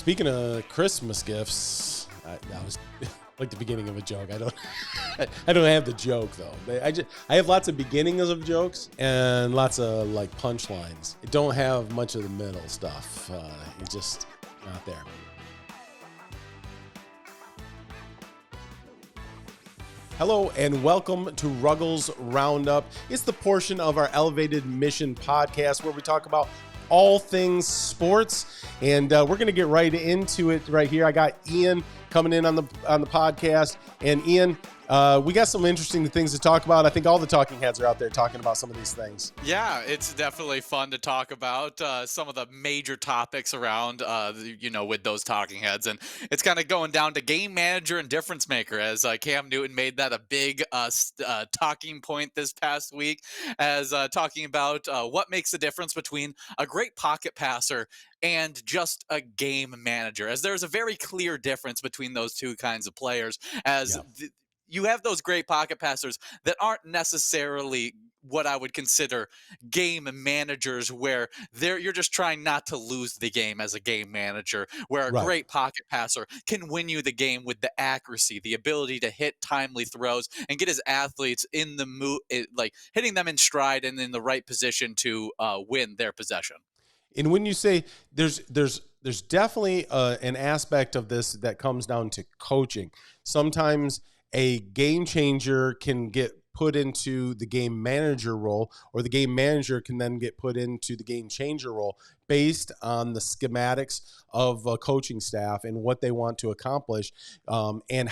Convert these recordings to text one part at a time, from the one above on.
Speaking of Christmas gifts, that was like the beginning of a joke. I don't have the joke though. I have lots of beginnings of jokes and lots of like punchlines. I don't have much of the middle stuff. It's just not there. Hello and welcome to Ruggles Round Up. It's the portion of our Elevated Mission podcast where we talk about all things sports, and we're going to get right into it right here. I got Ian coming in on the podcast, and Ian, we got some interesting things to talk about. I think all the talking heads are out there talking about some of these things. Yeah, it's definitely fun to talk about some of the major topics around, with those talking heads. And it's kind of going down to game manager and difference maker, as Cam Newton made that a big talking point this past week, as talking about what makes the difference between a great pocket passer and just a game manager, as there's a very clear difference between those two kinds of players, as you have those great pocket passers that aren't necessarily what I would consider game managers, where you're just trying not to lose the game as a game manager, where a great pocket passer can win you the game with the accuracy, the ability to hit timely throws and get his athletes in the mood, like hitting them in stride and in the right position to win their possession. And when you say there's definitely an aspect of this that comes down to coaching. Sometimes a game changer can get put into the game manager role, or the game manager can then get put into the game changer role based on the schematics of a coaching staff and what they want to accomplish, and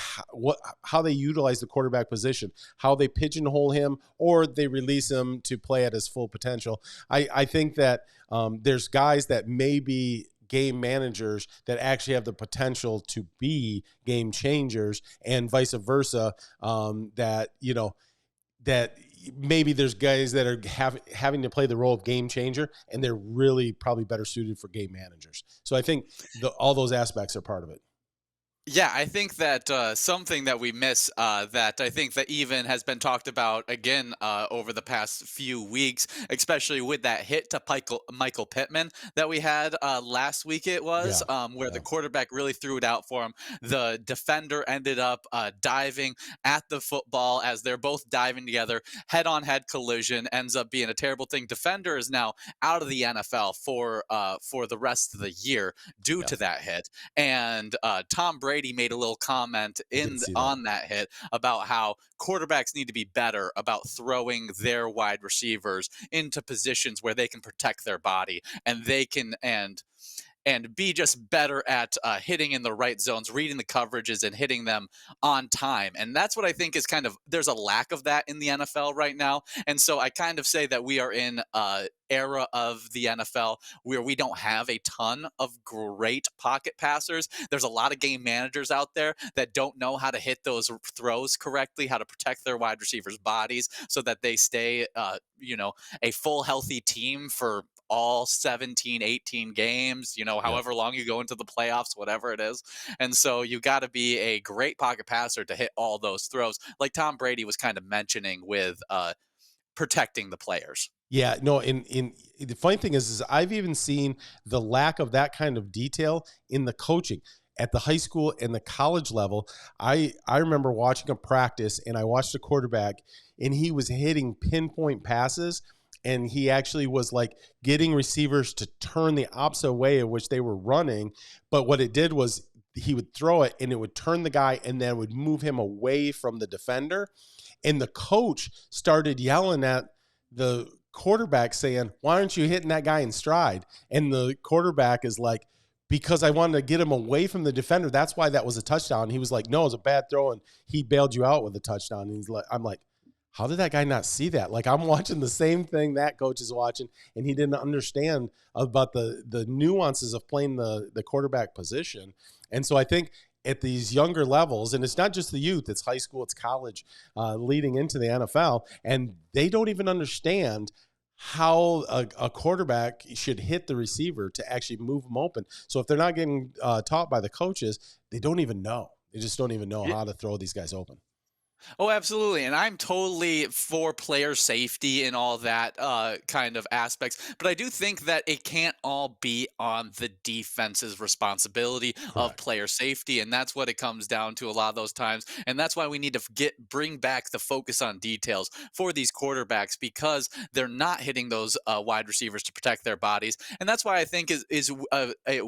how they utilize the quarterback position, how they pigeonhole him or they release him to play at his full potential. I think that there's guys that may be game managers that actually have the potential to be game changers, and vice versa. That maybe there's guys that are having to play the role of game changer, and they're really probably better suited for game managers. So I think all those aspects are part of it. Yeah, I think that something that we miss, that I think that even has been talked about again over the past few weeks, especially with that hit to Michael Pittman that we had last week, where the quarterback really threw it out for him. The defender ended up diving at the football as they're both diving together. Head-on-head collision ends up being a terrible thing. Defender is now out of the NFL for the rest of the year due to that hit. And Tom Brady made a little comment on that hit about how quarterbacks need to be better about throwing their wide receivers into positions where they can protect their body, and they can and be just better at hitting in the right zones, reading the coverages and hitting them on time. And that's what I think is there's a lack of that in the NFL right now. And so I kind of say that we are in an era of the NFL where we don't have a ton of great pocket passers. There's a lot of game managers out there that don't know how to hit those throws correctly, how to protect their wide receivers' bodies so that they stay, a full healthy team for all 17, 18 games, however long you go into the playoffs, whatever it is. And so you got to be a great pocket passer to hit all those throws, like Tom Brady was kind of mentioning with protecting the players. Yeah, no, in the funny thing is I've even seen the lack of that kind of detail in the coaching at the high school and the college level. I remember watching a practice, and I watched a quarterback, and he was hitting pinpoint passes, and he actually was like getting receivers to turn the opposite way in which they were running. But what it did was he would throw it, and it would turn the guy, and then would move him away from the defender. And the coach started yelling at the quarterback saying, "Why aren't you hitting that guy in stride?" And the quarterback is like, "Because I wanted to get him away from the defender. That's why that was a touchdown." He was like, "No, it was a bad throw, and he bailed you out with a touchdown." And I'm like, how did that guy not see that? Like, I'm watching the same thing that coach is watching, and he didn't understand about the nuances of playing the quarterback position. And so I think at these younger levels, and it's not just the youth, it's high school, it's college, leading into the NFL, and they don't even understand how a quarterback should hit the receiver to actually move them open. So if they're not getting taught by the coaches, they don't even know. They just don't even know how to throw these guys open. Oh, absolutely. And I'm totally for player safety and all that kind of aspects. But I do think that it can't all be on the defense's responsibility of Correct. player safety. And that's what it comes down to a lot of those times. And that's why we need to bring back the focus on details for these quarterbacks because they're not hitting those wide receivers to protect their bodies. And that's why I think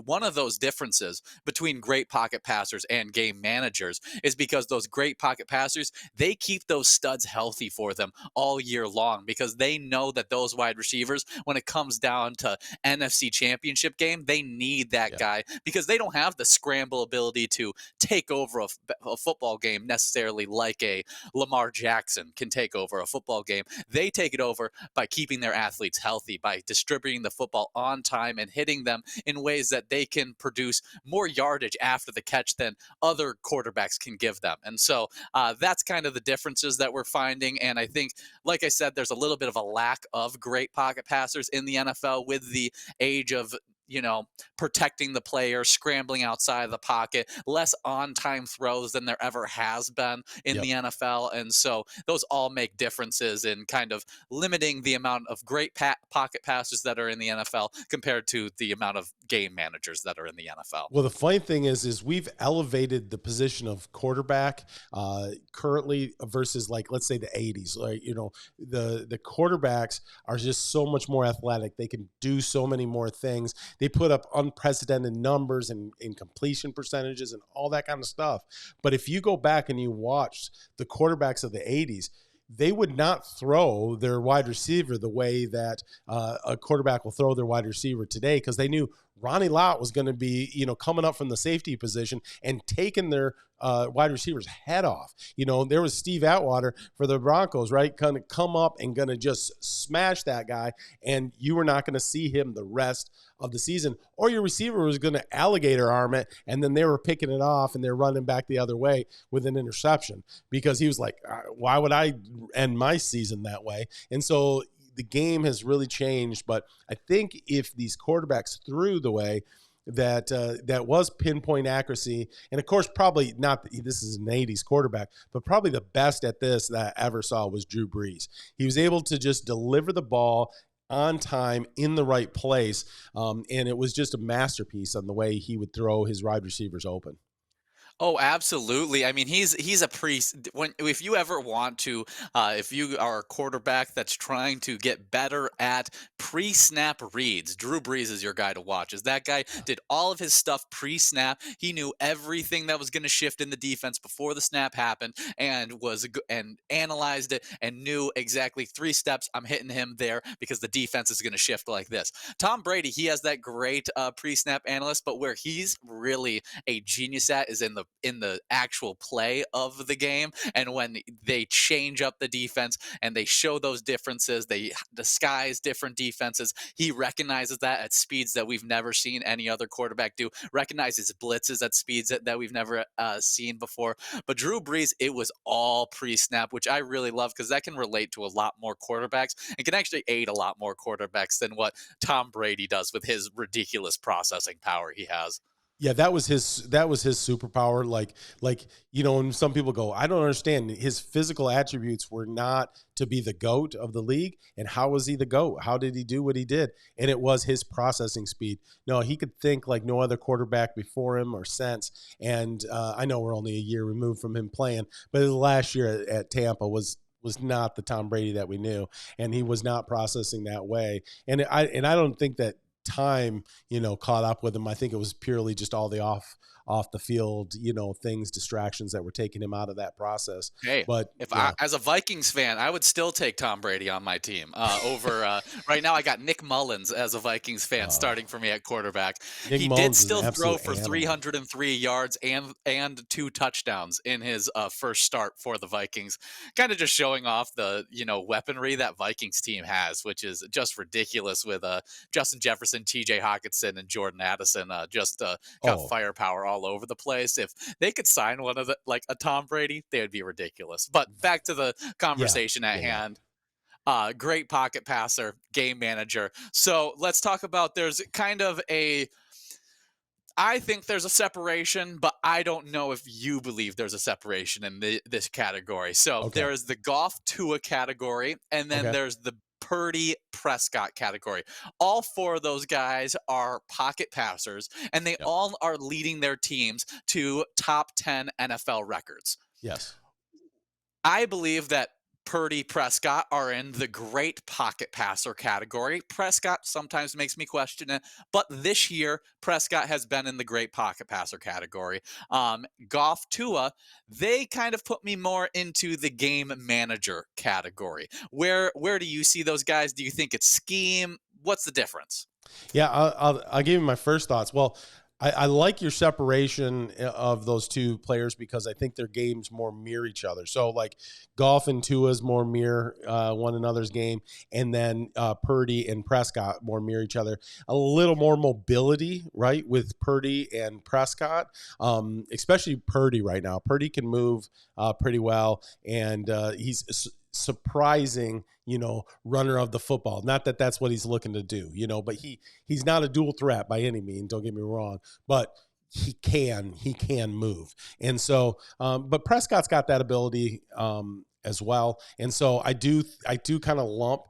one of those differences between great pocket passers and game managers is because those great pocket passers they keep those studs healthy for them all year long because they know that those wide receivers, when it comes down to NFC championship game, they need that Yeah. guy because they don't have the scramble ability to take over a football game necessarily like a Lamar Jackson can take over a football game. They take it over by keeping their athletes healthy, by distributing the football on time and hitting them in ways that they can produce more yardage after the catch than other quarterbacks can give them. And so that's kind of the differences that we're finding. And I think, like I said, there's a little bit of a lack of great pocket passers in the NFL with the age of protecting the player, scrambling outside of the pocket, less on time throws than there ever has been in Yep. the NFL. And so those all make differences in kind of limiting the amount of great pocket passes that are in the NFL compared to the amount of game managers that are in the NFL. Well, the funny thing is we've elevated the position of quarterback currently versus like let's say the '80s. Like the quarterbacks are just so much more athletic. They can do so many more things. They put up unprecedented numbers and in completion percentages and all that kind of stuff. But if you go back and you watch the quarterbacks of the '80s, they would not throw their wide receiver the way that a quarterback will throw their wide receiver today because they knew Ronnie Lott was going to be, coming up from the safety position and taking their wide receiver's head off. There was Steve Atwater for the Broncos, right? Going to come up and going to just smash that guy, and you were not going to see him the rest of the season. Or your receiver was going to alligator arm it, and then they were picking it off and they're running back the other way with an interception because he was like, why would I end my season that way? And so the game has really changed. But I think if these quarterbacks threw the way that was pinpoint accuracy, and of course, probably not. This is an '80s quarterback, but probably the best at this that I ever saw was Drew Brees. He was able to just deliver the ball on time in the right place, and it was just a masterpiece on the way he would throw his wide receivers open. Oh, absolutely. I mean, he's a priest. When if you ever want to, if you are a quarterback that's trying to get better at pre-snap reads, Drew Brees is your guy to watch. Is that guy did all of his stuff pre-snap. He knew everything that was going to shift in the defense before the snap happened, and and analyzed it and knew exactly 3 steps. I'm hitting him there because the defense is going to shift like this. Tom Brady, he has that great pre-snap analyst, but where he's really a genius at is in the actual play of the game and when they change up the defense and they show those differences, they disguise different defenses. He recognizes that at speeds that we've never seen any other quarterback do, recognizes blitzes at speeds that we've never seen before. But Drew Brees, it was all pre-snap, which I really love because that can relate to a lot more quarterbacks and can actually aid a lot more quarterbacks than what Tom Brady does with his ridiculous processing power he has. Yeah, that was his superpower. And some people go, I don't understand. His physical attributes were not to be the GOAT of the league. And how was he the GOAT? How did he do what he did? And it was his processing speed. No, he could think like no other quarterback before him or since. And I know we're only a year removed from him playing, but his last year at Tampa was not the Tom Brady that we knew, and he was not processing that way. And I don't think that time caught up with him. I think it was purely just all the off the field things, distractions that were taking him out of that process. Hey, But if I, yeah. as a Vikings fan, I would still take Tom Brady on my team over. Right now, I got Nick Mullins as a Vikings fan uh, starting for me at quarterback. Nick He did Mullins is an still throw absolute for animal. 303 yards and 2 touchdowns in his first start for the Vikings. Kind of just showing off the weaponry that Vikings team has, which is just ridiculous with Justin Jefferson, T.J. Hawkinson, and Jordan Addison. Just got Oh firepower all over the place. If they could sign one of the like a Tom Brady, they would be ridiculous. But back to the yeah, conversation at yeah, yeah. hand. Great pocket passer, game manager. So let's talk about there's kind of a I think there's a separation, but I don't know if you believe there's a separation in this category. So Okay. there is the Goff Tua category, and then Okay. there's the Purdy Prescott category. All four of those guys are pocket passers, and they Yep. all are leading their teams to top 10 NFL records. Yes. I believe that Purdy, Prescott are in the great pocket passer category. Prescott sometimes makes me question it, but this year Prescott has been in the great pocket passer category. Goff, Tua, they kind of put me more into the game manager category. Where do you see those guys? Do you think it's scheme? What's the difference? Yeah, I'll give you my first thoughts. Well, I like your separation of those two players because I think their games more mirror each other. So like Golf and Tua's more mirror one another's game, and then Purdy and Prescott more mirror each other. A little more mobility, right, with Purdy and Prescott, especially Purdy right now. Purdy can move pretty well, and he's surprising, runner of the football. Not that that's what he's looking to do, but he's not a dual threat by any means. Don't get me wrong, but he can move. And so, but Prescott's got that ability as well. And so I do kind of lump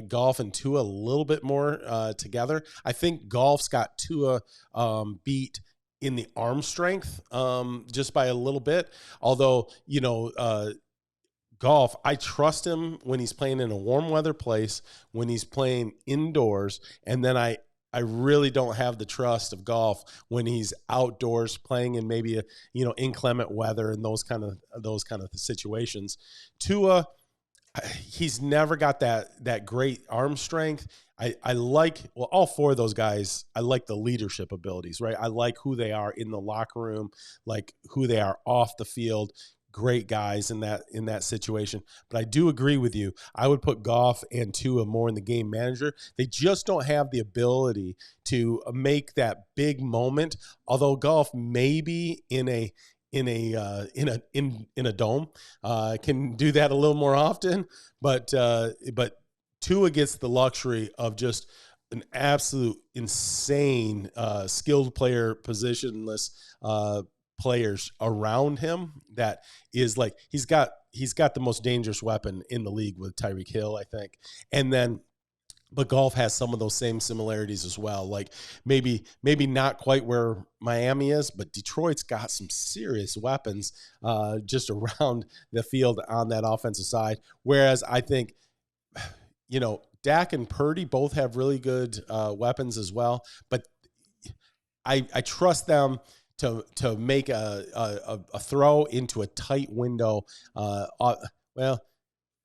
Golf and Tua a little bit more together. I think Golf's got Tua beat in the arm strength just by a little bit. Although, Golf, I trust him when he's playing in a warm weather place, when he's playing indoors, and then I really don't have the trust of Golf when he's outdoors playing in maybe inclement weather and those kind of situations. Tua, he's never got that great arm strength. I like, well, all four of those guys. I like the leadership abilities, right? I like who they are in the locker room, like who they are off the field. Great guys in that situation. But I do agree with you. I would put Goff and Tua more in the game manager. They just don't have the ability to make that big moment. Although Goff maybe in a dome can do that a little more often, but Tua gets the luxury of just an absolute insane skilled player, positionless players around him. That is like he's got the most dangerous weapon in the league with Tyreek Hill, I think. And then but Golf has some of those same similarities as well. Like maybe not quite where Miami is, but Detroit's got some serious weapons just around the field on that offensive side. Whereas I think Dak and Purdy both have really good weapons as well, but I trust them to make a throw into a tight window. Well,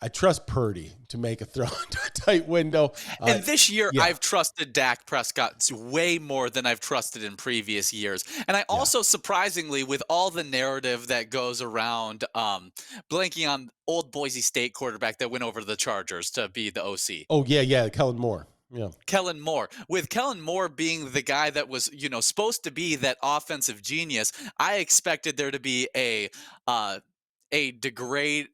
I trust Purdy to make a throw into a tight window. And this year, Yeah, I've trusted Dak Prescott way more than I've trusted in previous years. And I yeah. also, surprisingly, with all the narrative that goes around, blanking on old Boise State quarterback that went over to the Chargers to be the OC. Oh yeah, yeah. Kellen Moore. Yeah. Kellen Moore. With Kellen Moore being the guy that was, supposed to be that offensive genius, I expected there to be a degrade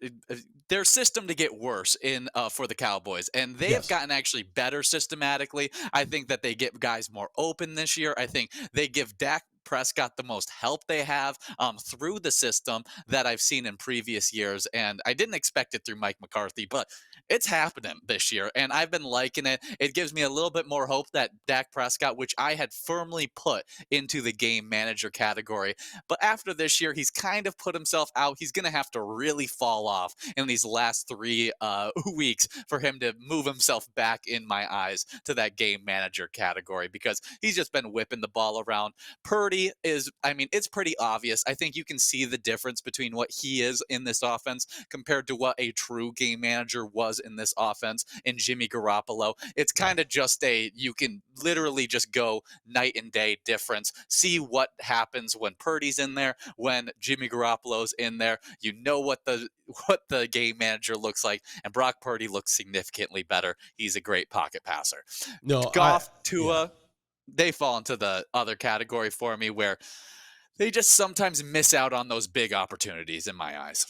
their system to get worse in for the Cowboys, and they have Yes. gotten actually better systematically. I think that they get guys more open this year. I think they give Dak Prescott the most help they have through the system that I've seen in previous years, and I didn't expect it through Mike McCarthy, but it's happening this year, and I've been liking it. It gives me a little bit more hope that Dak Prescott, which I had firmly put into the game manager category, but after this year, he's kind of put himself out. He's going to have to really fall off in these last 3 weeks for him to move himself back in my eyes to that game manager category because he's just been whipping the ball around. Purdy is, I mean, it's pretty obvious. I think you can see the difference between what he is in this offense compared to what a true game manager was in this offense in Jimmy Garoppolo. It's Right. kind of just you can literally just go night and day difference. See what happens when Purdy's in there, when Jimmy Garoppolo's in there. You know what the game manager looks like, and Brock Purdy looks significantly better. He's a great pocket passer. No, Goff, yeah. Tua, they fall into the other category for me where they just sometimes miss out on those big opportunities in my eyes.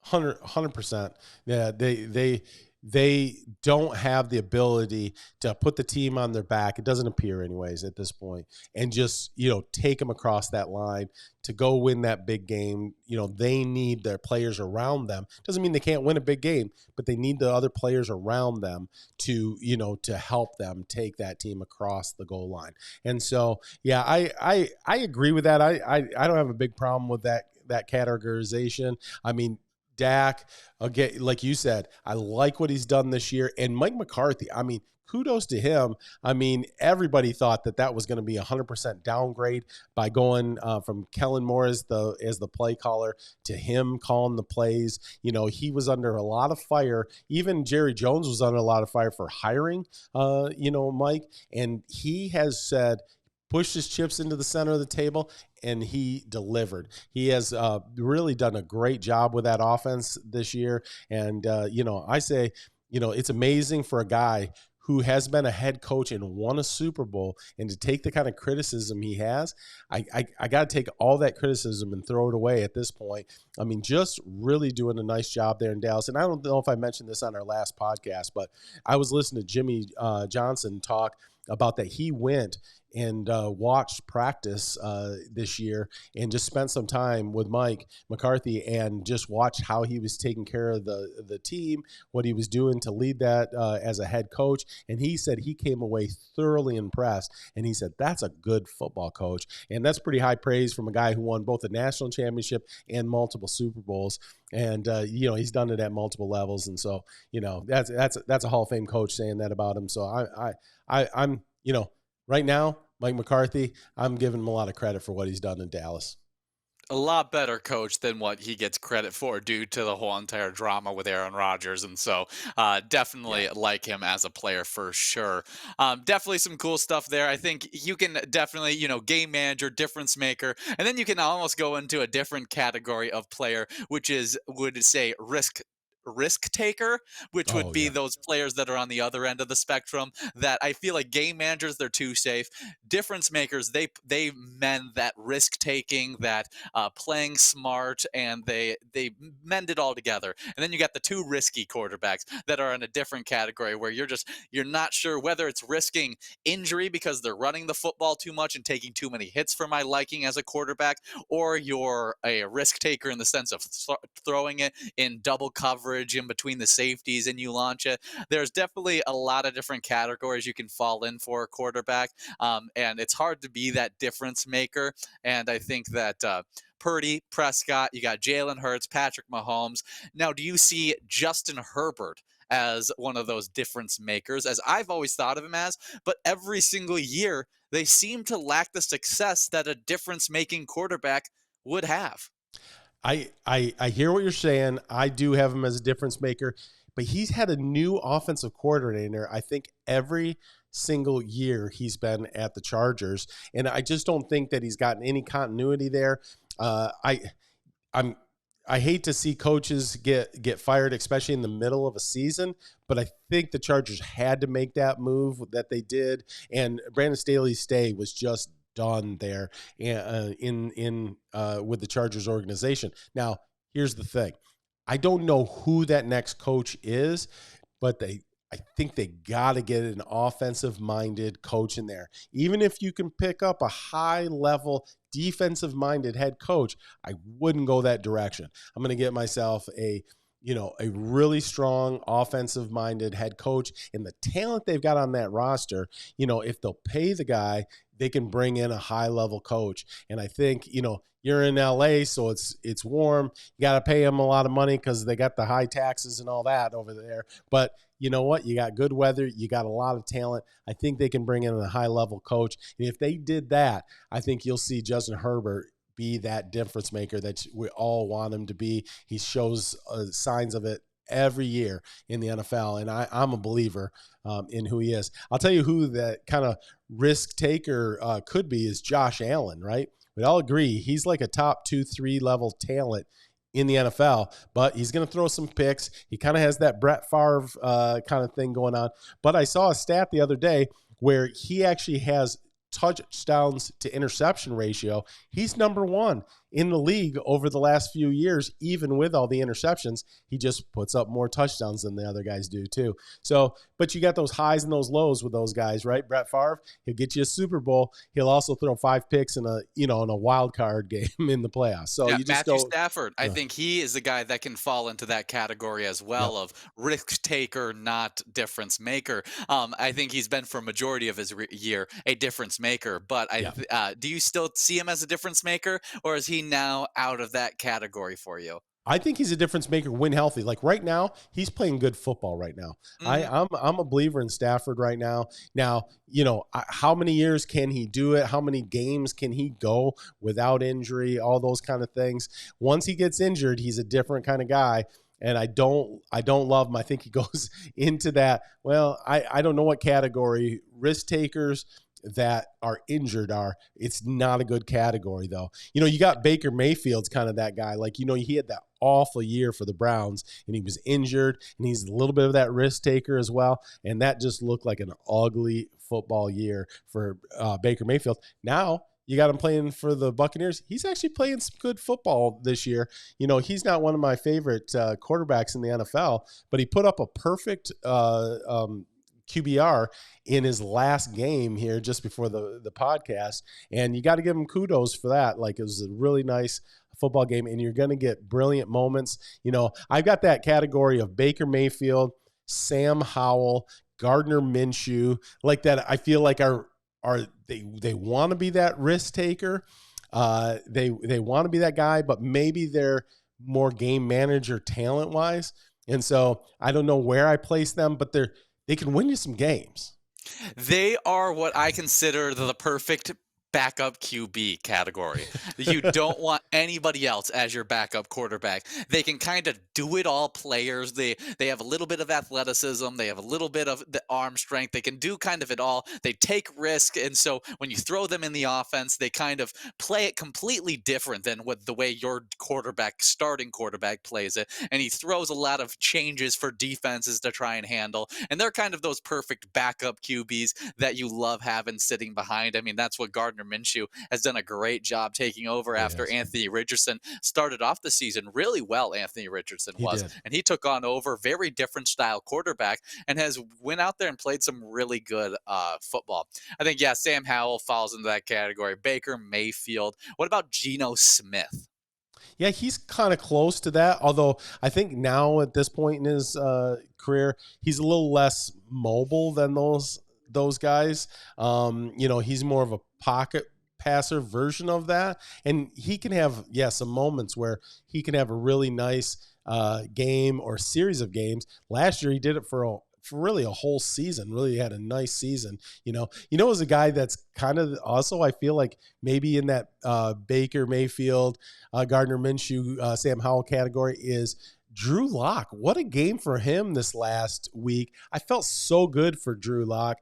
100%. Yeah, they they don't have the ability to put the team on their back. It doesn't appear anyways at this point, and just, take them across that line to go win that big game. They need their players around them. Doesn't mean they can't win a big game, but they need the other players around them to help them take that team across the goal line. And so, yeah, I agree with that. I don't have a big problem with that categorization. I mean, Dak, again, like you said, I like what he's done this year. And Mike McCarthy, I mean, kudos to him. I mean, everybody thought that was going to be 100% downgrade by going from Kellen Moore as the play caller to him calling the plays. He was under a lot of fire. Even Jerry Jones was under a lot of fire for hiring, Mike. And he has said, pushed his chips into the center of the table, and he delivered. He has really done a great job with that offense this year. And, I say, it's amazing for a guy who has been a head coach and won a Super Bowl, and to take the kind of criticism he has, I got to take all that criticism and throw it away at this point. I mean, just really doing a nice job there in Dallas. And I don't know if I mentioned this on our last podcast, but I was listening to Jimmy Johnson talk about that. He went and watched practice this year and just spent some time with Mike McCarthy and just watched how he was taking care of the team, what he was doing to lead that as a head coach. And he said he came away thoroughly impressed. And he said, that's a good football coach. And that's pretty high praise from a guy who won both a national championship and multiple Super Bowls. And, he's done it at multiple levels. And so, that's a Hall of Fame coach saying that about him. So I'm right now, Mike McCarthy, I'm giving him a lot of credit for what he's done in Dallas. A lot better coach than what he gets credit for due to the whole entire drama with Aaron Rodgers. And so definitely like him as a player for sure. Definitely some cool stuff there. I think you can definitely, game manager, difference maker, and then you can almost go into a different category of player, would say risk taker, which would Oh, be yeah. those players that are on the other end of the spectrum, that I feel like game managers, they're too safe. Difference makers, they mend that risk taking, that playing smart, and they mend it all together. And then you got the two risky quarterbacks that are in a different category, where you're not sure whether it's risking injury because they're running the football too much and taking too many hits for my liking as a quarterback, or you're a risk taker in the sense of throwing it in double coverage in between the safeties and you launch it. There's definitely a lot of different categories you can fall in for a quarterback, and it's hard to be that difference maker. And I think that Purdy, Prescott, you got Jalen Hurts, Patrick Mahomes. Now, do you see Justin Herbert as one of those difference makers, as I've always thought of him as? But every single year, they seem to lack the success that a difference making quarterback would have. I hear what you're saying. I do have him as a difference maker, but he's had a new offensive coordinator, I think, every single year he's been at the Chargers. And I just don't think that he's gotten any continuity there. I'm I hate to see coaches get fired, especially in the middle of a season, but I think the Chargers had to make that move that they did, and Brandon Staley's stay was just done there in with the Chargers organization. Now, here's the thing: I don't know who that next coach is, but I think they got to get an offensive-minded coach in there. Even if you can pick up a high-level defensive-minded head coach, I wouldn't go that direction. I'm going to get myself a really strong offensive-minded head coach, and the talent they've got on that roster, if they'll pay the guy, they can bring in a high-level coach. And I think, you're in LA, so it's warm. You got to pay them a lot of money because they got the high taxes and all that over there. But you know what? You got good weather. You got a lot of talent. I think they can bring in a high-level coach. And if they did that, I think you'll see Justin Herbert be that difference maker that we all want him to be. He shows signs of it every year in the NFL, and I'm a believer in who he is. I'll tell you who that kind of risk taker could be is Josh Allen, right? We all agree he's like a top 2-3 level talent in the NFL, but he's going to throw some picks. He kind of has that Brett Favre kind of thing going on. But I saw a stat the other day where he actually has touchdowns to interception ratio, he's number one in the league over the last few years. Even with all the interceptions, he just puts up more touchdowns than the other guys do too. So, but you got those highs and those lows with those guys, right? Brett Favre, he'll get you a Super Bowl. He'll also throw 5 picks in a wild card game in the playoffs. So Yeah, you just Matthew go, Stafford. I think he is the guy that can fall into that category as yep. well of risk taker, not difference maker. I think he's been for a majority of his year a difference maker. But Yeah. do you still see him as a difference maker, or is he now out of that category for you? I think he's a difference maker when healthy. Like right now, he's playing good football right now. Hmm. I'm a believer in Stafford right now. Now, how many years can he do it? How many games can he go without injury? All those kind of things. Once he gets injured, he's a different kind of guy. And I don't love him. I think he goes into that. Well, I don't know what category. Risk takers that are injured are. It's not a good category though. You got Baker Mayfield's kind of that guy. Like, he had that awful year for the Browns and he was injured and he's a little bit of that risk taker as well. And that just looked like an ugly football year for Baker Mayfield. Now you got him playing for the Buccaneers. He's actually playing some good football this year. He's not one of my favorite quarterbacks in the NFL, but he put up a perfect QBR in his last game here just before the podcast. And you got to give him kudos for that. Like, it was a really nice football game and you're going to get brilliant moments. I've got that category of Baker Mayfield, Sam Howell, Gardner Minshew, like that. I feel like they want to be that risk taker. They want to be that guy, but maybe they're more game manager talent wise. And so I don't know where I place them, but they can win you some games. They are what I consider the perfect backup QB category. You don't want anybody else as your backup quarterback. They can kind of do it all players. They have a little bit of athleticism, they have a little bit of the arm strength. They can do kind of it all. They take risk, and so when you throw them in the offense, they kind of play it completely different than what the way your starting quarterback plays it. And he throws a lot of changes for defenses to try and handle. And they're kind of those perfect backup QBs that you love having sitting behind. I mean, that's what Gardner Minshew has done a great job taking over after Yes, Anthony Richardson started off the season really well. Anthony Richardson he was, did. and he took on over very different style quarterback and has went out there and played some really good football. I think, yeah, Sam Howell falls into that category. Baker Mayfield. What about Geno Smith? Yeah, he's kind of close to that. Although I think now at this point in his career, he's a little less mobile than those guys. He's more of a pocket passer version of that, and he can have some moments where he can have a really nice game or series of games. Last year, he did it for really a whole season. Really had a nice season. As a guy that's kind of also, I feel like maybe in that Baker Mayfield, Gardner Minshew, Sam Howell category is Drew Lock. What a game for him this last week. I felt so good for Drew Lock.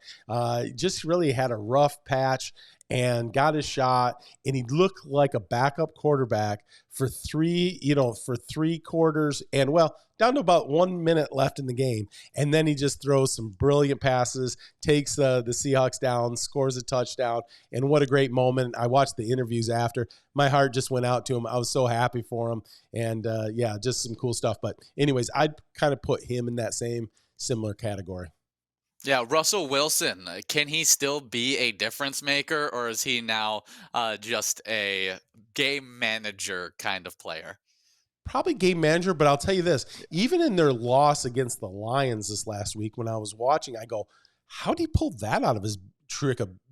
Just really had a rough patch and got his shot, and he looked like a backup quarterback for three quarters, and down to about 1 minute left in the game. And then he just throws some brilliant passes, takes the Seahawks down, scores a touchdown. And what a great moment. I watched the interviews after. My heart just went out to him. I was so happy for him. And just some cool stuff. But anyways, I'd kind of put him in that similar category. Yeah, Russell Wilson. Can he still be a difference maker, or is he now just a game manager kind of player? Probably game manager, but I'll tell you this, even in their loss against the Lions this last week, when I was watching, I go, how did he pull that out of his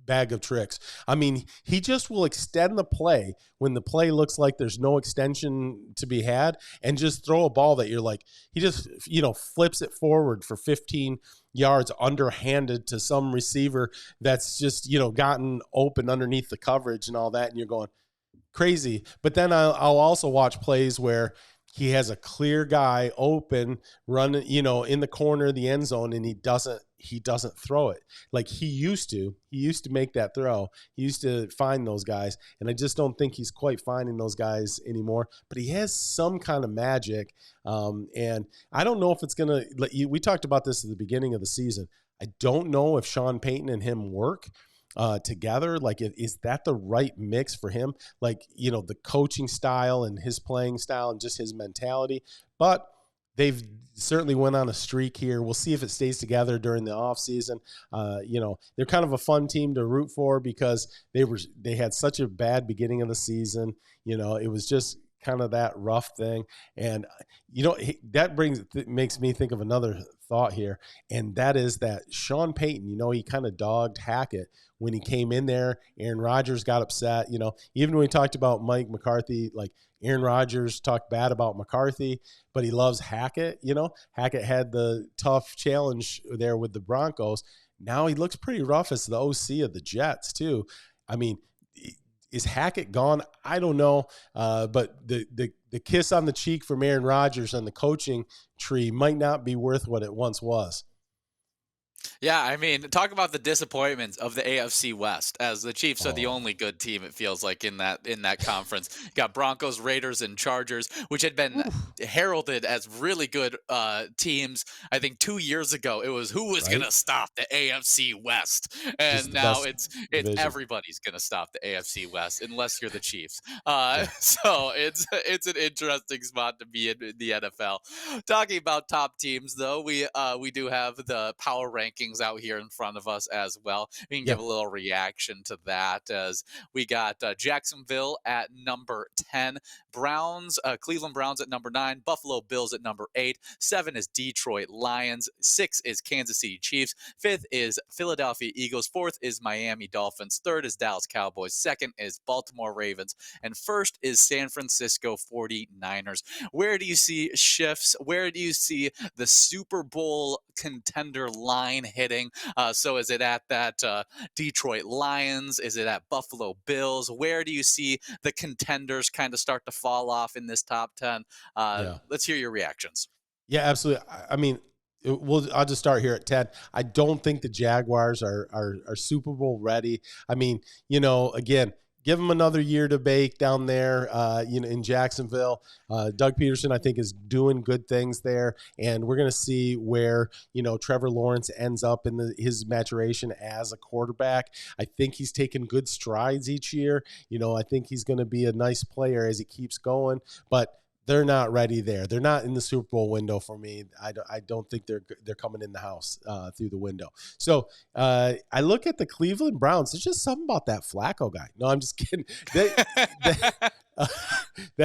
bag of tricks? I mean, he just will extend the play when the play looks like there's no extension to be had, and just throw a ball that you're like, he just, flips it forward for 15 yards underhanded to some receiver that's just, gotten open underneath the coverage and all that. And you're going, crazy. But then I'll also watch plays where he has a clear guy open running, in the corner of the end zone, and he doesn't throw it like he used to. He used to make that throw. He used to find those guys, and I just don't think he's quite finding those guys anymore. But he has some kind of magic, and I don't know if it's gonna. We talked about this at the beginning of the season. I don't know if Sean Payton and him work. together. Like, is that the right mix for him? Like, the coaching style and his playing style and just his mentality. But they've certainly went on a streak here. We'll see if it stays together during the offseason. They're kind of a fun team to root for because they had such a bad beginning of the season. It was just kind of that rough thing. And that makes me think of another thought here, and that is that Sean Payton, he kind of dogged Hackett when he came in there. Aaron Rodgers got upset. Even when we talked about Mike McCarthy, like, Aaron Rodgers talked bad about McCarthy, but he loves Hackett. Hackett had the tough challenge there with the Broncos. Now he looks pretty rough as the OC of the Jets too. I mean, is Hackett gone? I don't know. But the kiss on the cheek from Aaron Rodgers on the coaching tree might not be worth what it once was. Yeah, I mean, talk about the disappointments of the AFC West, as the Chiefs are the Oh, only good team, it feels like, in that conference. Got Broncos, Raiders, and Chargers, which had been oof, heralded as really good teams. I think 2 years ago, it was who was right? gonna stop the AFC West, Just and the now best it's division. everybody's gonna stop the AFC West unless you're the Chiefs. Yeah. So it's an interesting spot to be in the NFL. Talking about top teams, though, we do have the power rankings out here in front of us as well. We can Yeah. give a little reaction to that as we got Jacksonville at number 10, Cleveland Browns at number 9, Buffalo Bills at number 8, 7 is Detroit Lions, 6 is Kansas City Chiefs, 5th is Philadelphia Eagles, 4th is Miami Dolphins, 3rd is Dallas Cowboys, 2nd is Baltimore Ravens, and 1st is San Francisco 49ers. Where do you see shifts? Where do you see the Super Bowl contender line hitting? So is it at that Detroit Lions? Is it at Buffalo Bills? Where do you see the contenders kind of start to fall off in this top 10? Yeah. Let's hear your reactions. Yeah, absolutely. I mean, I'll just start here at 10. I don't think the Jaguars are Super Bowl ready. I mean, again, give them another year to bake down there, in Jacksonville. Doug Peterson, I think, is doing good things there, and we're going to see where Trevor Lawrence ends up in his maturation as a quarterback. I think he's taken good strides each year. I think he's going to be a nice player as he keeps going, but they're not ready there. They're not in the Super Bowl window for me. I don't think they're coming in the house through the window. So I look at the Cleveland Browns. There's just something about that Flacco guy. No, I'm just kidding. They, uh,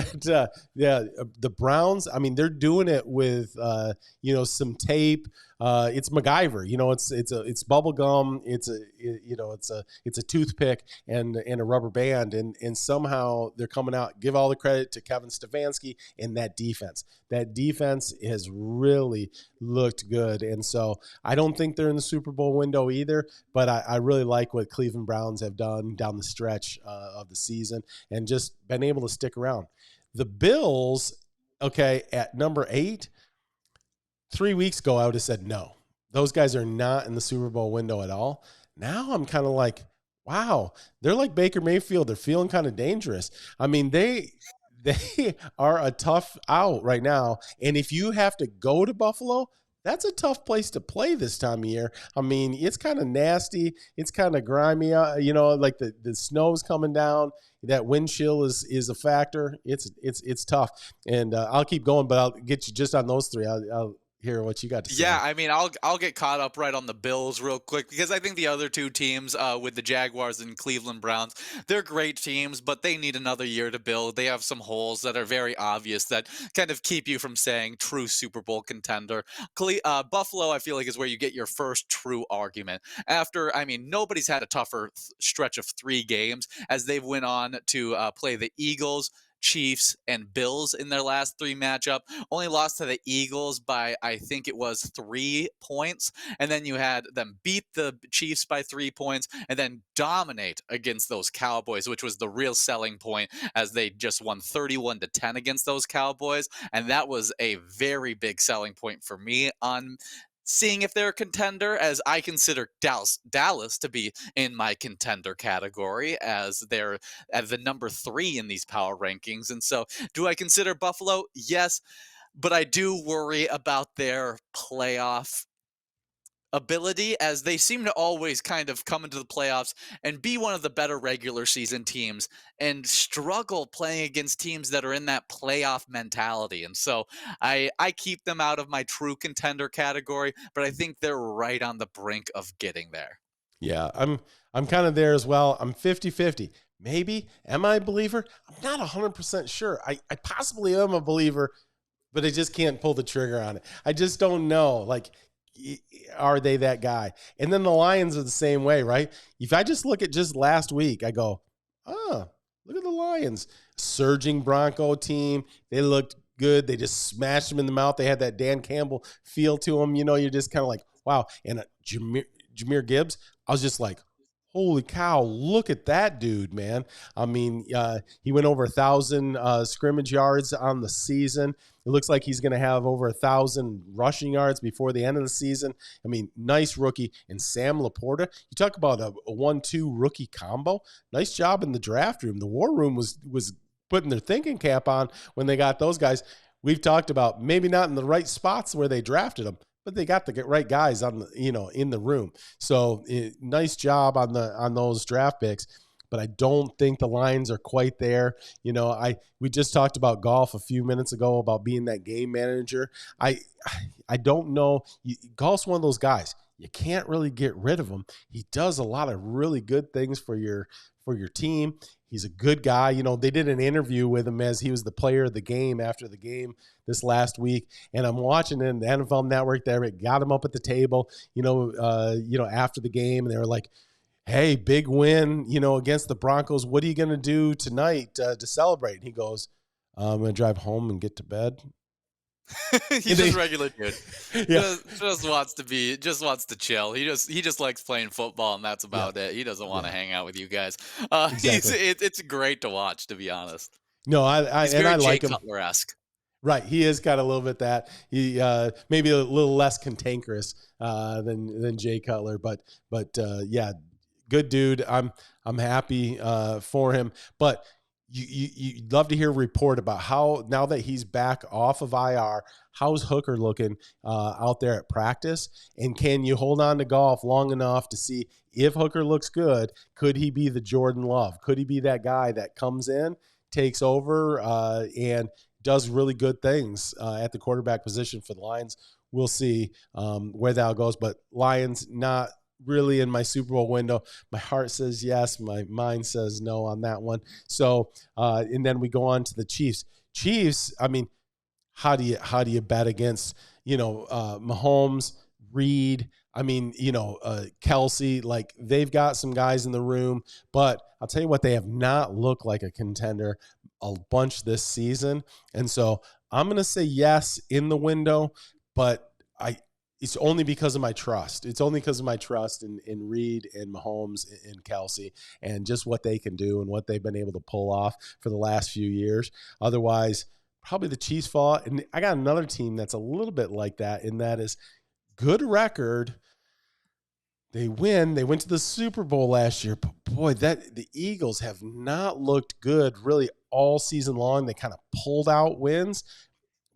the Browns. I mean, they're doing it with some tape. It's MacGyver. It's bubble gum. It's a toothpick and a rubber band, and somehow they're coming out. Give all the credit to Kevin Stefanski and that defense. That defense has really looked good, and so I don't think they're in the Super Bowl window either. But I really like what Cleveland Browns have done down the stretch of the season and just been able to stick around. The Bills, okay, at number 8. 3 weeks ago, I would have said no. Those guys are not in the Super Bowl window at all. Now I'm kind of like, wow, they're like Baker Mayfield. They're feeling kind of dangerous. I mean, they are a tough out right now. And if you have to go to Buffalo, that's a tough place to play this time of year. I mean, it's kind of nasty. It's kind of grimy. Like the snow's coming down. That wind chill is a factor. It's tough. And I'll keep going, but I'll get you just on those three. I'll hear what you got to Yeah, say. I mean, I'll get caught up right on the Bills real quick because I think the other two teams, with the Jaguars and Cleveland Browns, they're great teams, but they need another year to build. They have some holes that are very obvious that kind of keep you from saying true Super Bowl contender. Buffalo, I feel like, is where you get your first true argument. After, I mean, nobody's had a tougher stretch of 3 games as they've went on to play the Eagles, Chiefs, and Bills in their last 3 matchup. Only lost to the Eagles by, I think it was 3 points. And then you had them beat the Chiefs by 3 points and then dominate against those Cowboys, which was the real selling point as they just won 31-10 against those Cowboys. And that was a very big selling point for me on seeing if they're a contender, as I consider Dallas to be in my contender category as they're at the number 3 in these power rankings. And so, do I consider Buffalo? Yes, but I do worry about their playoff ability, as they seem to always kind of come into the playoffs and be one of the better regular season teams and struggle playing against teams that are in that playoff mentality. And so I keep them out of my true contender category, but I think they're right on the brink of getting there. Yeah, I'm kind of there as well. I'm 50-50. Maybe am I a believer? I'm not 100% sure. I possibly am a believer, but I just can't pull the trigger on it. I just don't know. Like, are they that guy? And then the Lions are the same way, right? If I just look at just last week, I go, oh, look at the Lions. Surging Bronco team. They looked good. They just smashed them in the mouth. They had that Dan Campbell feel to them. You know, you're just kind of like, wow. And Jameer Gibbs, I was just like, holy cow, look at that dude, man. I mean, he went over 1,000 scrimmage yards on the season. It looks like he's going to have over 1,000 rushing yards before the end of the season. I mean, nice rookie. And Sam Laporta, you talk about a 1-2 rookie combo. Nice job in the draft room. The war room was putting their thinking cap on when they got those guys. We've talked about maybe not in the right spots where they drafted them, but they got the right guys on the, in the room. So nice job on those draft picks. But I don't think the Lions are quite there. We just talked about Goff a few minutes ago about being that game manager. I don't know. Goff's one of those guys. You can't really get rid of him. He does a lot of really good things for your team. He's a good guy. They did an interview with him as he was the player of the game after the game this last week. And I'm watching in the NFL Network there. It got him up at the table, after the game. And they were like, hey, big win, against the Broncos. What are you going to do tonight to celebrate? And he goes, I'm going to drive home and get to bed. He's just regular dude. Yeah, Just wants to chill. He just likes playing football, and that's yeah, about it. He doesn't want to yeah, hang out with you guys. exactly. It's great to watch, to be honest. No, He's and very I Jay like him. Cutler-esque. Right, he has got a little bit that he maybe a little less cantankerous than Jay Cutler, but yeah, good dude. I'm happy for him. But you'd love to hear a report about how now that he's back off of IR, how's Hooker looking out there at practice, and can you hold on to Goff long enough to see if Hooker looks good? Could he be the Jordan Love? Could he be that guy that comes in, takes over, and does really good things at the quarterback position for the Lions? We'll see where that goes. But Lions not really in my Super Bowl window. My heart says yes. My mind says no on that one. So, and then we go on to the Chiefs. Chiefs, I mean, how do you bet against, Mahomes, Reed, I mean, Kelsey, like they've got some guys in the room, but I'll tell you what, they have not looked like a contender a bunch this season. And so I'm going to say yes in the window, but it's only because of my trust. It's only because of my trust in Reed and Mahomes and Kelsey and just what they can do and what they've been able to pull off for the last few years. Otherwise, probably the Chiefs fall. And I got another team that's a little bit like that, and that is good record. They win. They went to the Super Bowl last year. But boy, the Eagles have not looked good really all season long. They kind of pulled out wins,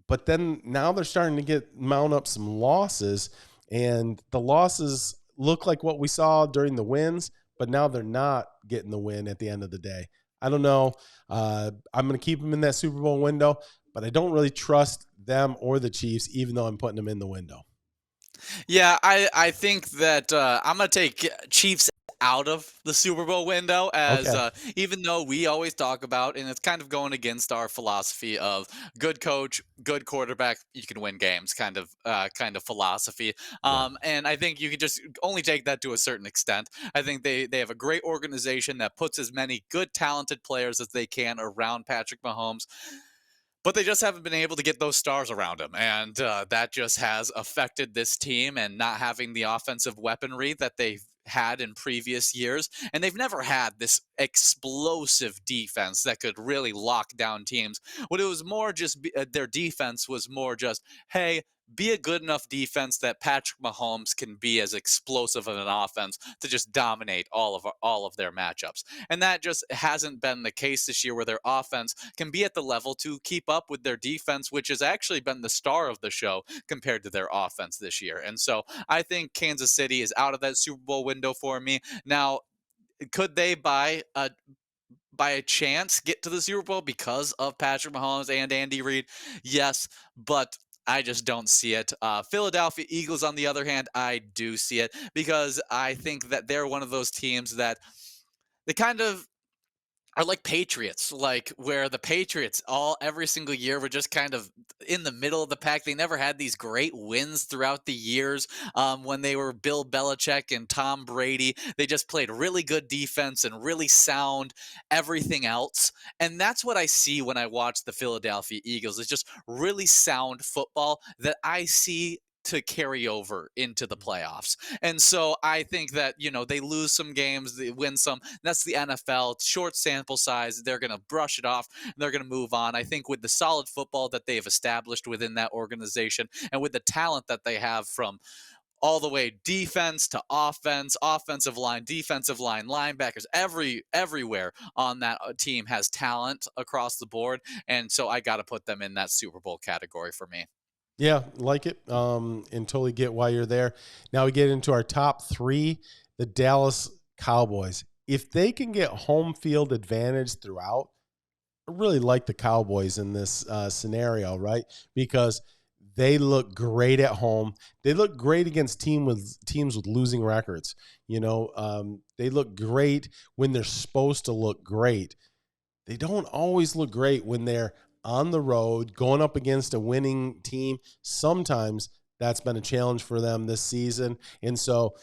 but then now they're starting to mount up some losses, and the losses look like what we saw during the wins, but now they're not getting the win at the end of the day. I don't know. I'm going to keep them in that Super Bowl window, but I don't really trust them or the Chiefs, even though I'm putting them in the window. Yeah, I think that I'm gonna take Chiefs out of the Super Bowl window, as Okay. even though we always talk about, and it's kind of going against our philosophy of good coach, good quarterback, you can win games, kind of philosophy. Yeah. And I think you can just only take that to a certain extent. I think they have a great organization that puts as many good, talented players as they can around Patrick Mahomes, but they just haven't been able to get those stars around him, and that just has affected this team, and not having the offensive weaponry that they've had in previous years. And they've never had this explosive defense that could really lock down teams. When it was more just their defense was more just, hey, be a good enough defense that Patrick Mahomes can be as explosive of an offense to just dominate all of their matchups. And that just hasn't been the case this year, where their offense can be at the level to keep up with their defense, which has actually been the star of the show compared to their offense this year. And so I think Kansas City is out of that Super Bowl window for me. Now, could they by a chance get to the Super Bowl because of Patrick Mahomes and Andy Reid? Yes, but I just don't see it. Philadelphia Eagles, on the other hand, I do see it, because I think that they're one of those teams that they kind of are like Patriots, like where the Patriots all every single year were just kind of in the middle of the pack. They never had these great wins throughout the years. When they were Bill Belichick and Tom Brady, they just played really good defense and really sound everything else. And that's what I see when I watch the Philadelphia Eagles. It's just really sound football that I see to carry over into the playoffs. And so I think that, they lose some games, they win some. That's the NFL. It's short sample size. They're going to brush it off and they're going to move on. I think with the solid football that they've established within that organization, and with the talent that they have from all the way defense to offense, offensive line, defensive line, linebackers, everywhere on that team has talent across the board. And so I got to put them in that Super Bowl category for me. Yeah, like it, and totally get why you're there. Now we get into our top three, the Dallas Cowboys. If they can get home field advantage throughout, I really like the Cowboys in this scenario, right? Because they look great at home. They look great against teams with losing records. They look great when they're supposed to look great. They don't always look great when they're on the road going up against a winning team. Sometimes that's been a challenge for them this season. And so,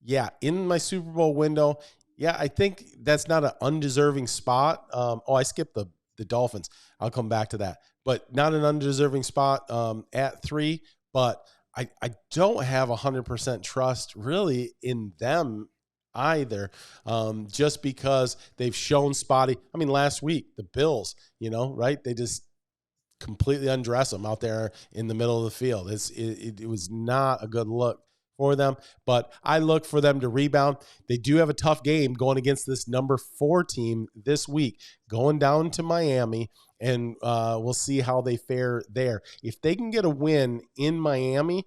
yeah, in my Super Bowl window, yeah, I think that's not an undeserving spot. I skipped the Dolphins. I'll come back to that. But not an undeserving spot at 3. But I don't have 100% trust really in them either, just because they've shown spotty. I mean, last week, the Bills, right? They just completely undress them out there in the middle of the field. It was not a good look for them, but I look for them to rebound. They do have a tough game going against this number 4 team this week, going down to Miami, and we'll see how they fare there. If they can get a win in Miami,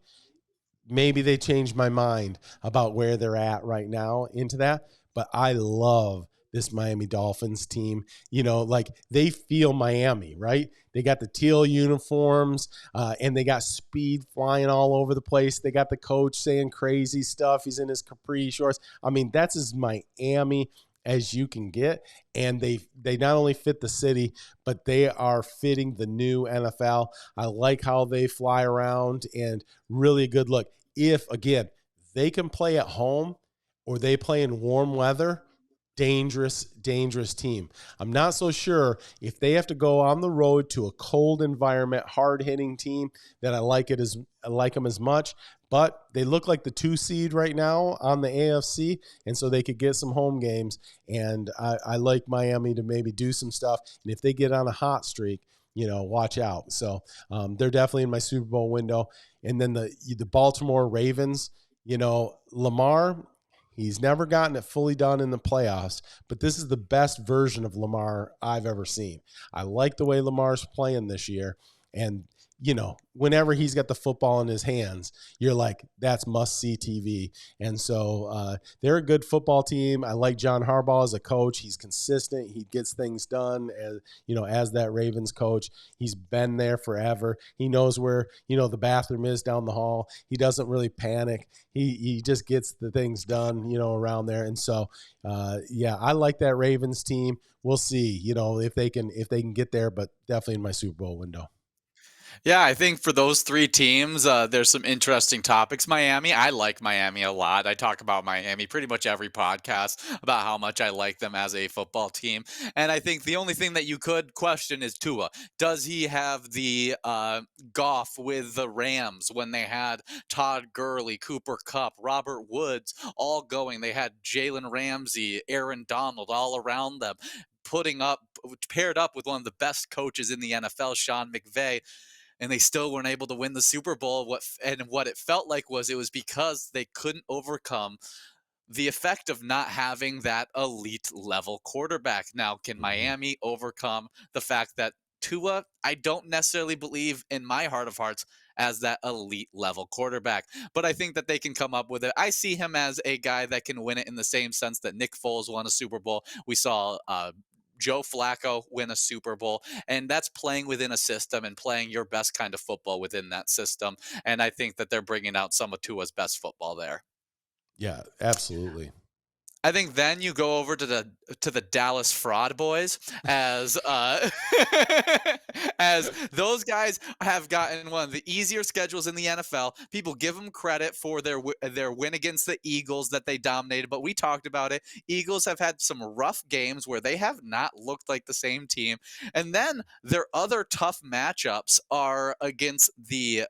maybe they changed my mind about where they're at right now into that. But I love this Miami Dolphins team. Like they feel Miami, right? They got the teal uniforms, and they got speed flying all over the place. They got the coach saying crazy stuff. He's in his capri shorts. I mean, that's as Miami as you can get. And they not only fit the city, but they are fitting the new NFL. I like how they fly around, and really a good look. If, again, they can play at home or they play in warm weather, dangerous team. I'm not so sure if they have to go on the road to a cold environment, hard-hitting team, that I like them as much. But they look like the 2 seed right now on the AFC, and so they could get some home games. And I like Miami to maybe do some stuff. And if they get on a hot streak, watch out. So they're definitely in my Super Bowl window. And then the Baltimore Ravens, Lamar, he's never gotten it fully done in the playoffs, but this is the best version of Lamar I've ever seen. I like the way Lamar's playing this year. And, whenever he's got the football in his hands, you're like, that's must-see TV. And so they're a good football team. I like John Harbaugh as a coach. He's consistent. He gets things done as that Ravens coach. He's been there forever. He knows where, the bathroom is down the hall. He doesn't really panic. He just gets the things done, around there. And so, I like that Ravens team. We'll see, if they can get there, but definitely in my Super Bowl window. Yeah, I think for those 3 teams, there's some interesting topics. Miami, I like Miami a lot. I talk about Miami pretty much every podcast about how much I like them as a football team. And I think the only thing that you could question is Tua. Does he have the Goff with the Rams when they had Todd Gurley, Cooper Cup, Robert Woods all going? They had Jalen Ramsey, Aaron Donald all around them, putting up paired up with one of the best coaches in the NFL, Sean McVay, and they still weren't able to win the Super Bowl. What it felt like was it was because they couldn't overcome the effect of not having that elite level quarterback. Now, can Mhm. Miami overcome the fact that Tua, I don't necessarily believe in my heart of hearts as that elite level quarterback, but I think that they can come up with it. I see him as a guy that can win it in the same sense that Nick Foles won a Super Bowl. We saw Joe Flacco win a Super Bowl, and that's playing within a system and playing your best kind of football within that system. And I think that they're bringing out some of Tua's best football there. Yeah, absolutely. I think then you go over to the Dallas Fraud Boys as as those guys have gotten one of the easier schedules in the NFL. People give them credit for their win against the Eagles that they dominated, but we talked about it. Eagles have had some rough games where they have not looked like the same team. And then their other tough matchups are against the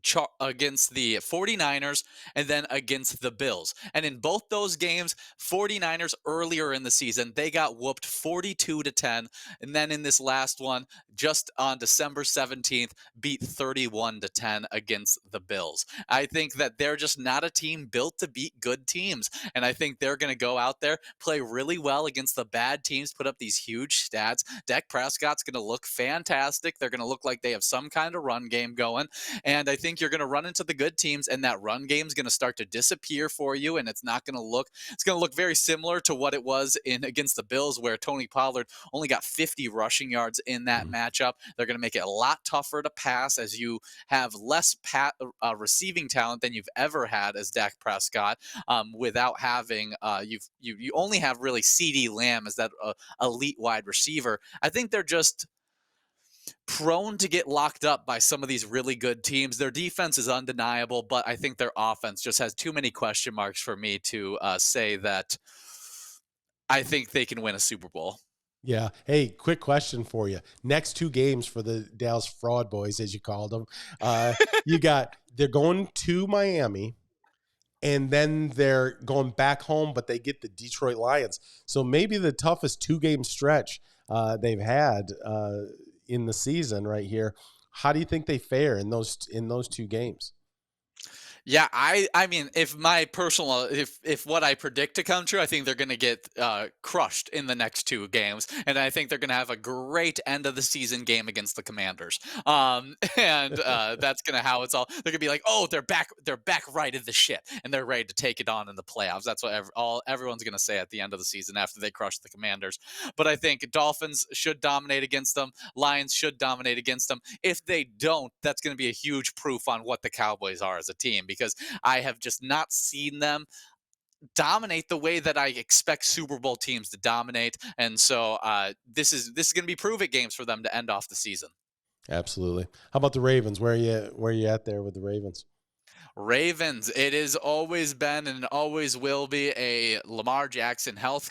49ers and then against the Bills. And in both those games, 49ers earlier in the season, they got whooped 42-10. And then in this last one, just on December 17th, beat 31-10 against the Bills. I think that they're just not a team built to beat good teams. And I think they're going to go out there, play really well against the bad teams, put up these huge stats. Dak Prescott's going to look fantastic. They're going to look like they have some kind of run game going. And I think you're going to run into the good teams, and that run game is going to start to disappear for you. And it's going to look very similar to what it was in against the Bills, where Tony Pollard only got 50 rushing yards in that Mhm. matchup. They're going to make it a lot tougher to pass as you have less receiving talent than you've ever had as Dak Prescott. Without having you only have really CD Lamb as that elite wide receiver. I think they're just prone to get locked up by some of these really good teams. Their defense is undeniable, but I think their offense just has too many question marks for me to say that I think they can win a Super Bowl. Yeah. Hey, quick question for you. Next two games for the Dallas Fraud Boys, as you called them. Uh, they're going to Miami, and then they're going back home, but they get the Detroit Lions. So maybe the toughest 2 game stretch they've had in the season right here. How do you think they fare in those 2 games? Yeah, I mean, if what I predict to come true, I think they're going to get crushed in the next 2 games, and I think they're going to have a great end of the season game against the Commanders. And that's going to how it's all. They're going to be like, oh, they're back right in the shit, and they're ready to take it on in the playoffs. That's what everyone's going to say at the end of the season after they crush the Commanders. But I think Dolphins should dominate against them. Lions should dominate against them. If they don't, that's going to be a huge proof on what the Cowboys are as a team because I have just not seen them dominate the way that I expect Super Bowl teams to dominate. And so this is going to be prove it games for them to end off the season. Absolutely. How about the Ravens? Where are you at there with the Ravens? Ravens, it has always been and always will be a Lamar Jackson health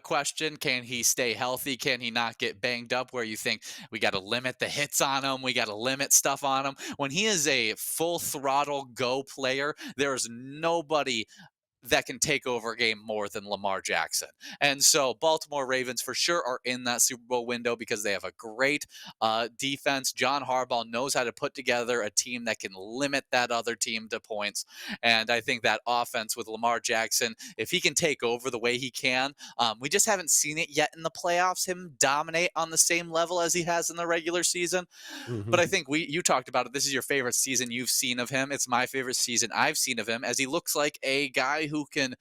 question. Can he stay healthy? Can he not get banged up where you think we got to limit the hits on him? We got to limit stuff on him. When he is a full throttle go player, there is nobody that can take over a game more than Lamar Jackson. And so Baltimore Ravens for sure are in that Super Bowl window because they have a great defense. John Harbaugh knows how to put together a team that can limit that other team to points. And I think that offense with Lamar Jackson, if he can take over the way he can, we just haven't seen it yet in the playoffs, him dominate on the same level as he has in the regular season. Hmm. But I think you talked about it. This is your favorite season you've seen of him. It's my favorite season I've seen of him as he looks like a guy who can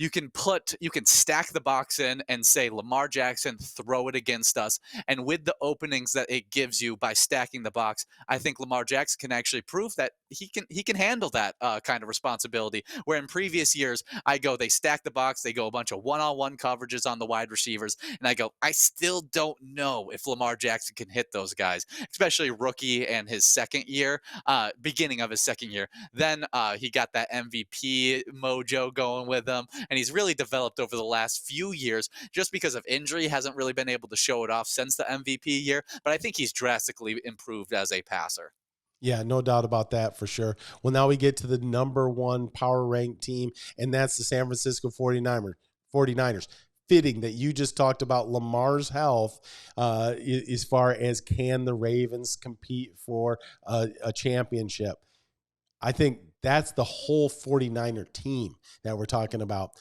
you can stack the box in and say Lamar Jackson, throw it against us. And with the openings that it gives you by stacking the box, I think Lamar Jackson can actually prove that he can handle that kind of responsibility. Where in previous years, they stack the box, they go a bunch of one-on-one coverages on the wide receivers, and I still don't know if Lamar Jackson can hit those guys, especially rookie and his second year, beginning of his second year. Then he got that MVP mojo going with him, and he's really developed over the last few years. Just because of injury, hasn't really been able to show it off since the MVP year, but I think he's drastically improved as a passer. Yeah, no doubt about that for sure. Well, now we get to the number one power ranked team, and that's the San Francisco 49ers. Fitting that you just talked about Lamar's health as far as can the Ravens compete for a championship. I think that's the whole 49er team that we're talking about.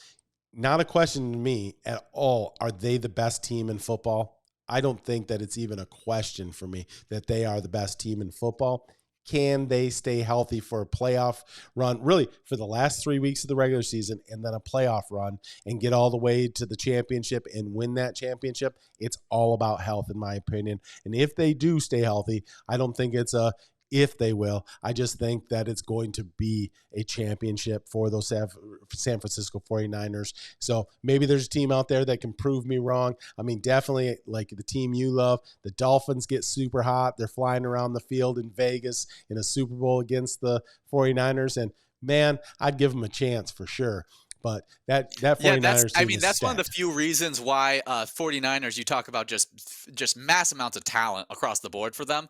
Not a question to me at all. Are they the best team in football? I don't think that it's even a question for me that they are the best team in football. Can they stay healthy for a playoff run, really for the last 3 weeks of the regular season and then a playoff run and get all the way to the championship and win that championship? It's all about health, in my opinion. And if they do stay healthy, I don't think it's a if they will. I just think that it's going to be a championship for those San Francisco 49ers. So maybe there's a team out there that can prove me wrong. I mean, definitely like the team you love, the Dolphins get super hot. They're flying around the field in Vegas in a Super Bowl against the 49ers. And man, I'd give them a chance for sure. But that 49ers team is that's one of the stacked. few reasons why 49ers, you talk about just mass amounts of talent across the board for them.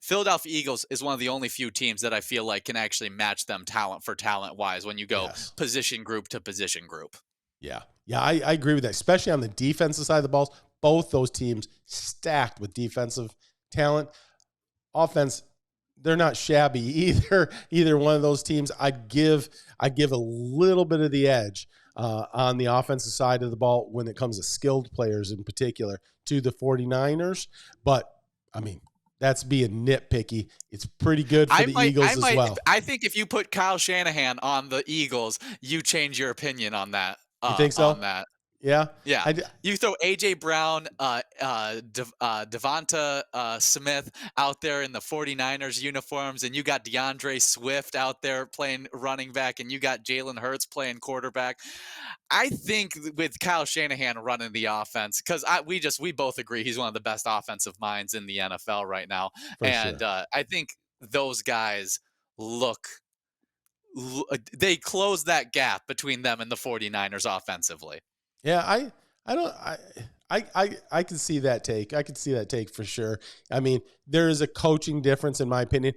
Philadelphia Eagles is one of the only few teams that I feel like can actually match them talent for talent wise when you go Yes. position group to position group. Yeah. Yeah, I agree with that, especially on the defensive side of the balls. Both those teams stacked with defensive talent. Offense, they're not shabby either. Either one of those teams, I give a little bit of the edge on the offensive side of the ball when it comes to skilled players in particular to the 49ers. But, I mean, that's being nitpicky. It's pretty good for the Eagles as well. I think if you put Kyle Shanahan on the Eagles, you change your opinion on that. You think On so? that. Yeah. Yeah. I, You throw A.J. Brown, Devonta Smith out there in the 49ers uniforms, and you got DeAndre Swift out there playing running back, and you got Jalen Hurts playing quarterback. I think with Kyle Shanahan running the offense, because we both agree he's one of the best offensive minds in the NFL right now. for And sure. I think those guys look they close that gap between them and the 49ers offensively. Yeah, I don't I can see that take. I can see that take for sure. I mean, there is a coaching difference in my opinion.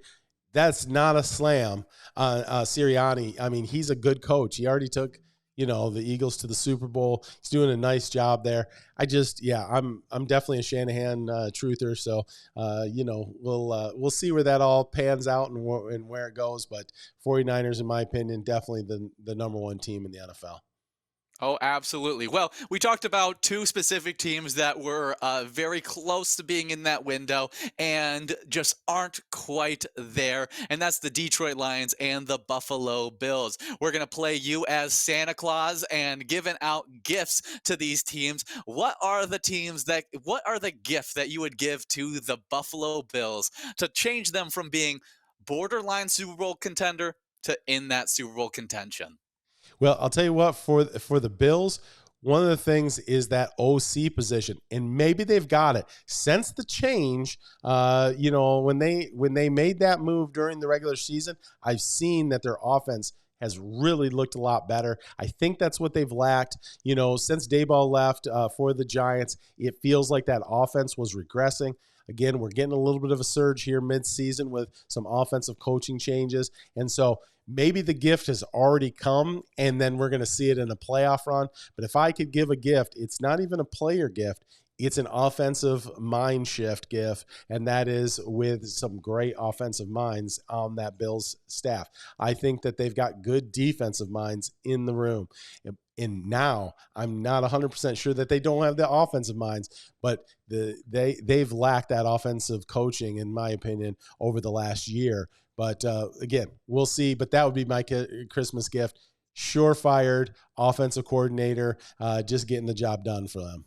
That's not a slam on Sirianni. I mean, he's a good coach. He already took, the Eagles to the Super Bowl. He's doing a nice job there. I'm definitely a Shanahan truther. So, we'll see where that all pans out and where it goes. But 49ers, in my opinion, definitely the number one team in the NFL. Oh, absolutely. Well, we talked about two specific teams that were very close to being in that window and just aren't quite there. And that's the Detroit Lions and the Buffalo Bills. We're going to play you as Santa Claus and giving out gifts to these teams. What are the gift that you would give to the Buffalo Bills to change them from being borderline Super Bowl contender to in that Super Bowl contention? Well, I'll tell you what, for the Bills, one of the things is that OC position, and maybe they've got it since the change. When they made that move during the regular season, I've seen that their offense has really looked a lot better. I think that's what they've lacked. Since Dayball left for the Giants, it feels like that offense was regressing. Again, we're getting a little bit of a surge here mid-season with some offensive coaching changes. And so maybe the gift has already come, and then we're going to see it in a playoff run. But if I could give a gift, it's not even a player gift. It's an offensive mind shift gift, and that is with some great offensive minds on that Bills staff. I think that they've got good defensive minds in the room. And now I'm not 100% sure that they don't have the offensive minds, but they've lacked that offensive coaching, in my opinion, over the last year. But again, we'll see. But that would be my Christmas gift. surefire offensive coordinator, just getting the job done for them.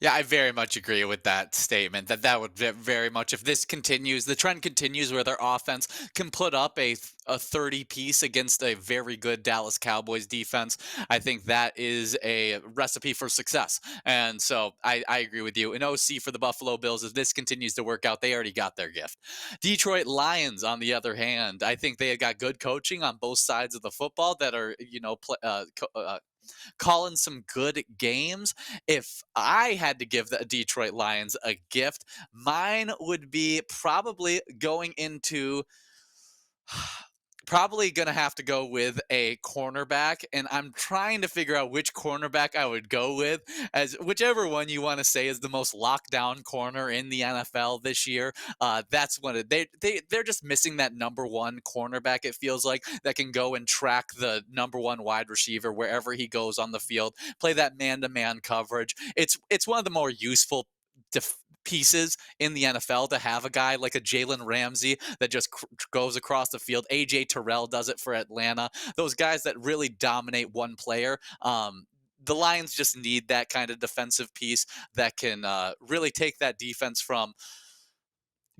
Yeah, I very much agree with that statement. That would very much, if this continues, the trend continues where their offense can put up a 30 piece against a very good Dallas Cowboys defense. I think that is a recipe for success. And so I agree with you. An OC for the Buffalo Bills, if this continues to work out, they already got their gift. Detroit Lions, on the other hand, I think they have got good coaching on both sides of the football that are, calling some good games. If I had to give the Detroit Lions a gift, mine would be probably going into probably going to have to go with a cornerback, and I'm trying to figure out which cornerback I would go with, as whichever one you want to say is the most lockdown corner in the NFL this year. That's what they're just missing, that number one cornerback, it feels like, that can go and track the number one wide receiver wherever he goes on the field, play that man-to-man coverage. It's one of the more useful pieces in the NFL to have a guy like a Jalen Ramsey that just goes across the field. AJ Terrell does it for Atlanta. Those guys that really dominate one player. The Lions just need that kind of defensive piece that can really take that defense from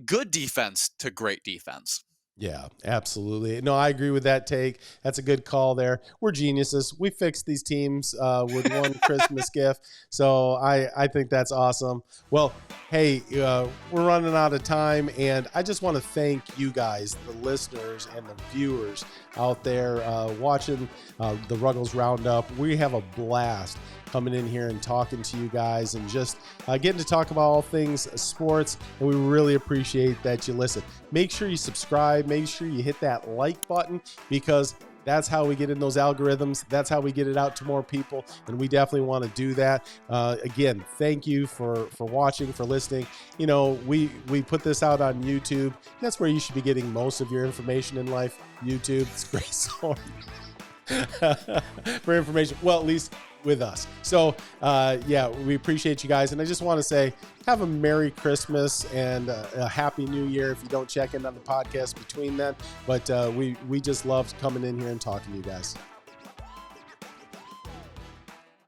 good defense to great defense. Yeah, absolutely. No, I agree with that take. That's a good call there. We're geniuses. We fixed these teams with one Christmas gift. So I think that's awesome. Well, hey, we're running out of time, and I just want to thank you guys, the listeners and the viewers out there watching the Ruggles Round Up. We have a blast coming in here and talking to you guys and just getting to talk about all things sports, and we really appreciate that you listen. Make sure you subscribe. Make sure you hit that like button, because that's how we get in those algorithms. That's how we get it out to more people, and we definitely want to do that. Again, thank you for watching, for listening. You know, we put this out on YouTube. That's where you should be getting most of your information in life. YouTube, it's a great source for information. Well, at least with us. So yeah, we appreciate you guys, and I just want to say have a Merry Christmas and a Happy New Year if you don't check in on the podcast between then. But we just loved coming in here and talking to you guys.